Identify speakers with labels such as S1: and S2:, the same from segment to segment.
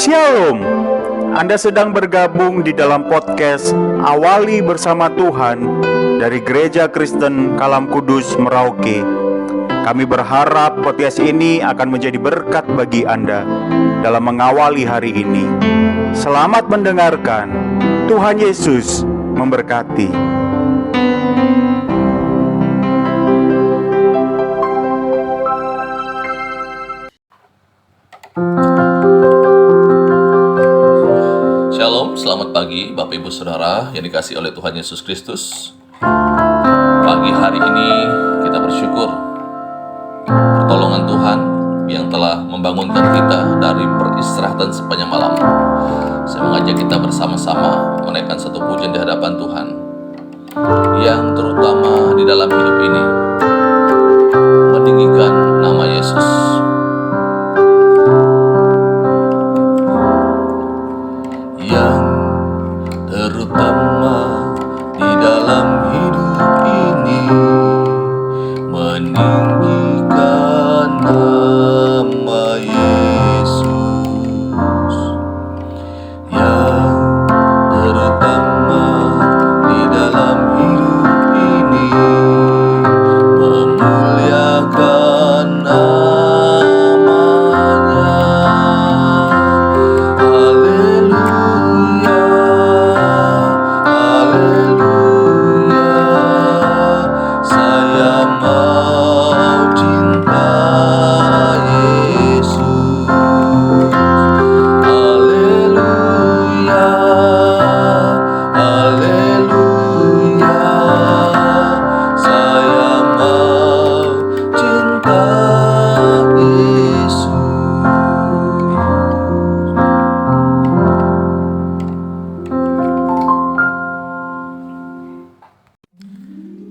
S1: Shalom. Anda sedang bergabung di dalam podcast Awali Bersama Tuhan dari Gereja Kristen Kalam Kudus Merauke. Kami berharap podcast ini akan menjadi berkat bagi Anda dalam mengawali hari ini. Selamat mendengarkan. Tuhan Yesus memberkati.
S2: Shalom, selamat pagi Bapak Ibu Saudara yang dikasihi oleh Tuhan Yesus Kristus. Pagi hari ini kita bersyukur pertolongan Tuhan yang telah membangunkan kita dari peristirahatan sepanjang malam. Saya mengajak kita bersama-sama menaikkan satu pujian di hadapan Tuhan yang terutama di dalam hidup ini meninggikan nama Yesus. Yang terutama di dalam hidup ini meninggikan nama Yesus. Yang terutama di dalam hidup ini memuliakan namanya.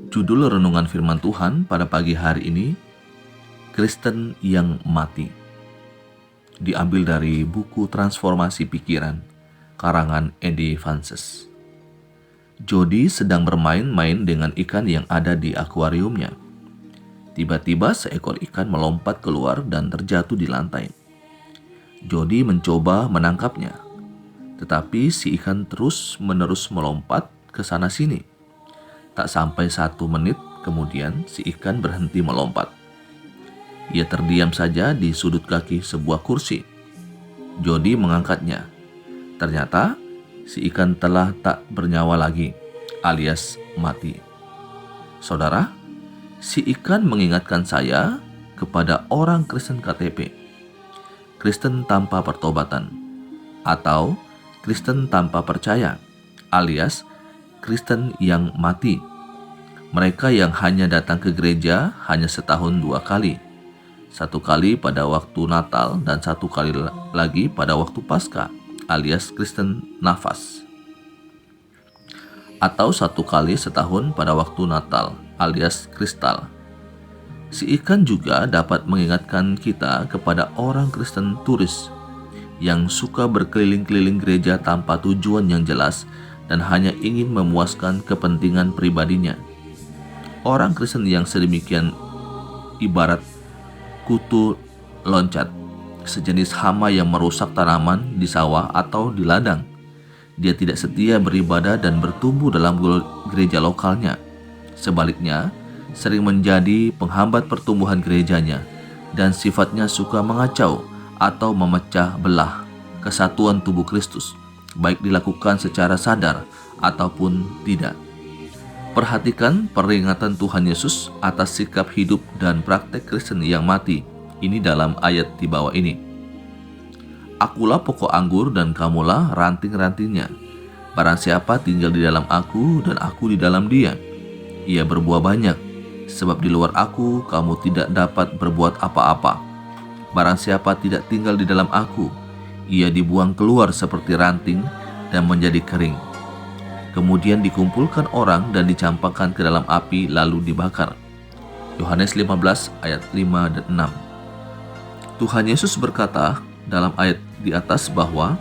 S2: Judul renungan firman Tuhan pada pagi hari ini, Kristen yang Mati. Diambil dari buku Transformasi Pikiran, karangan Eddie Vances. Jody sedang bermain-main dengan ikan yang ada di akuariumnya. Tiba-tiba seekor ikan melompat keluar dan terjatuh di lantai. Jody mencoba menangkapnya, tetapi si ikan terus-menerus melompat ke sana-sini. Tak sampai 1 menit kemudian si ikan berhenti melompat. Ia terdiam saja di sudut kaki sebuah kursi. Jody mengangkatnya. Ternyata si ikan telah tak bernyawa lagi, alias mati. Saudara, si ikan mengingatkan saya kepada orang Kristen KTP. Kristen tanpa pertobatan, atau Kristen tanpa percaya, alias Kristen yang mati. Mereka yang hanya datang ke gereja hanya setahun 2 kali. 1 kali pada waktu Natal dan 1 kali lagi pada waktu Paskah, alias Kristen nafas. Atau 1 kali setahun pada waktu Natal, alias kristal. Si ikan juga dapat mengingatkan kita kepada orang Kristen turis yang suka berkeliling-keliling gereja tanpa tujuan yang jelas dan hanya ingin memuaskan kepentingan pribadinya. Orang Kristen yang sedemikian ibarat kutu loncat, sejenis hama yang merusak tanaman di sawah atau di ladang. Dia tidak setia beribadah dan bertumbuh dalam gereja lokalnya. Sebaliknya, sering menjadi penghambat pertumbuhan gerejanya dan sifatnya suka mengacau atau memecah belah kesatuan tubuh Kristus, baik dilakukan secara sadar ataupun tidak. Perhatikan peringatan Tuhan Yesus atas sikap hidup dan praktek Kristen yang mati ini dalam ayat di bawah ini. Akulah pokok anggur dan kamulah ranting-rantingnya. Barang siapa tinggal di dalam aku dan aku di dalam dia, ia berbuah banyak, sebab di luar aku kamu tidak dapat berbuat apa-apa. Barang siapa tidak tinggal di dalam aku, ia dibuang keluar seperti ranting dan menjadi kering. Kemudian dikumpulkan orang dan dicampakkan ke dalam api lalu dibakar. Yohanes 15 ayat 5 dan 6. Tuhan Yesus berkata dalam ayat di atas bahwa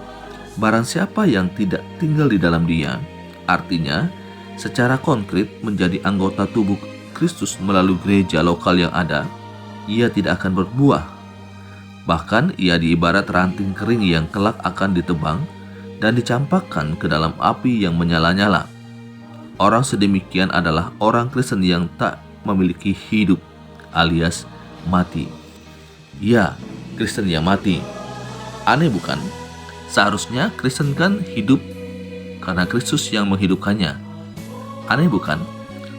S2: barang siapa yang tidak tinggal di dalam dia, artinya secara konkret menjadi anggota tubuh Kristus melalui gereja lokal yang ada, ia tidak akan berbuah. Bahkan ia diibarat ranting kering yang kelak akan ditebang dan dicampakkan ke dalam api yang menyala-nyala. Orang sedemikian adalah orang Kristen yang tak memiliki hidup, alias mati. Ya, Kristen yang mati. Aneh bukan? Seharusnya Kristen kan hidup karena Kristus yang menghidupkannya. Aneh bukan?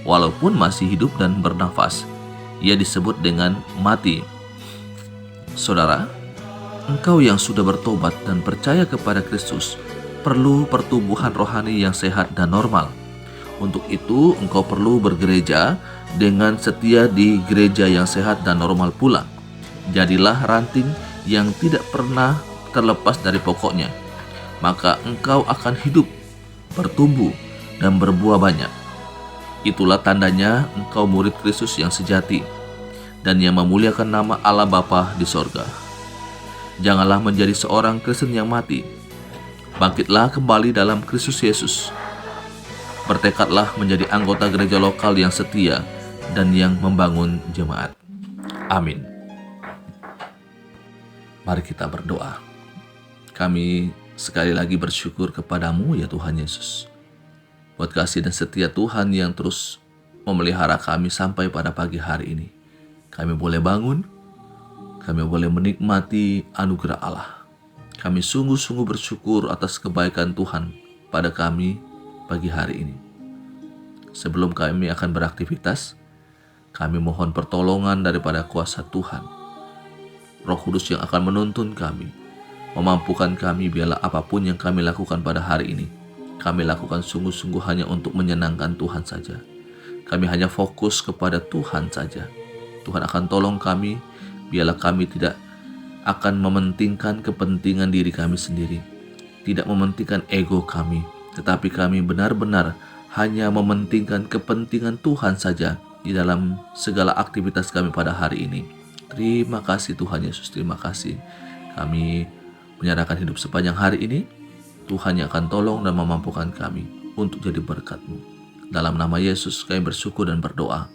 S2: Walaupun masih hidup dan bernafas, ia disebut dengan mati. Saudara, engkau yang sudah bertobat dan percaya kepada Kristus perlu pertumbuhan rohani yang sehat dan normal. Untuk itu, engkau perlu bergereja dengan setia di gereja yang sehat dan normal pula. Jadilah ranting yang tidak pernah terlepas dari pokoknya. Maka engkau akan hidup, bertumbuh, dan berbuah banyak. Itulah tandanya engkau murid Kristus yang sejati dan yang memuliakan nama Allah Bapa di sorga. Janganlah menjadi seorang Kristen yang mati. Bangkitlah kembali dalam Kristus Yesus. Bertekadlah menjadi anggota gereja lokal yang setia dan yang membangun jemaat. Amin. Mari kita berdoa. Kami sekali lagi bersyukur kepadamu ya Tuhan Yesus, buat kasih dan setia Tuhan yang terus memelihara kami sampai pada pagi hari ini. Kami boleh bangun, kami boleh menikmati anugerah Allah. Kami sungguh-sungguh bersyukur atas kebaikan Tuhan pada kami pagi hari ini. Sebelum kami akan beraktivitas, kami mohon pertolongan daripada kuasa Tuhan. Roh Kudus yang akan menuntun kami, memampukan kami biarlah apapun yang kami lakukan pada hari ini, kami lakukan sungguh-sungguh hanya untuk menyenangkan Tuhan saja. Kami hanya fokus kepada Tuhan saja. Tuhan akan tolong kami, biarlah kami tidak akan mementingkan kepentingan diri kami sendiri, tidak mementingkan ego kami, tetapi kami benar-benar hanya mementingkan kepentingan Tuhan saja di dalam segala aktivitas kami pada hari ini. Terima kasih Tuhan Yesus, terima kasih. Kami menyerahkan hidup sepanjang hari ini. Tuhan yang akan tolong dan memampukan kami untuk jadi berkat-Mu. Dalam nama Yesus kami bersyukur dan berdoa.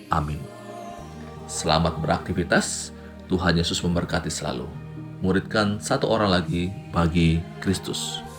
S2: Amin. Selamat beraktivitas. Tuhan Yesus memberkati selalu. Muridkan satu orang lagi bagi Kristus.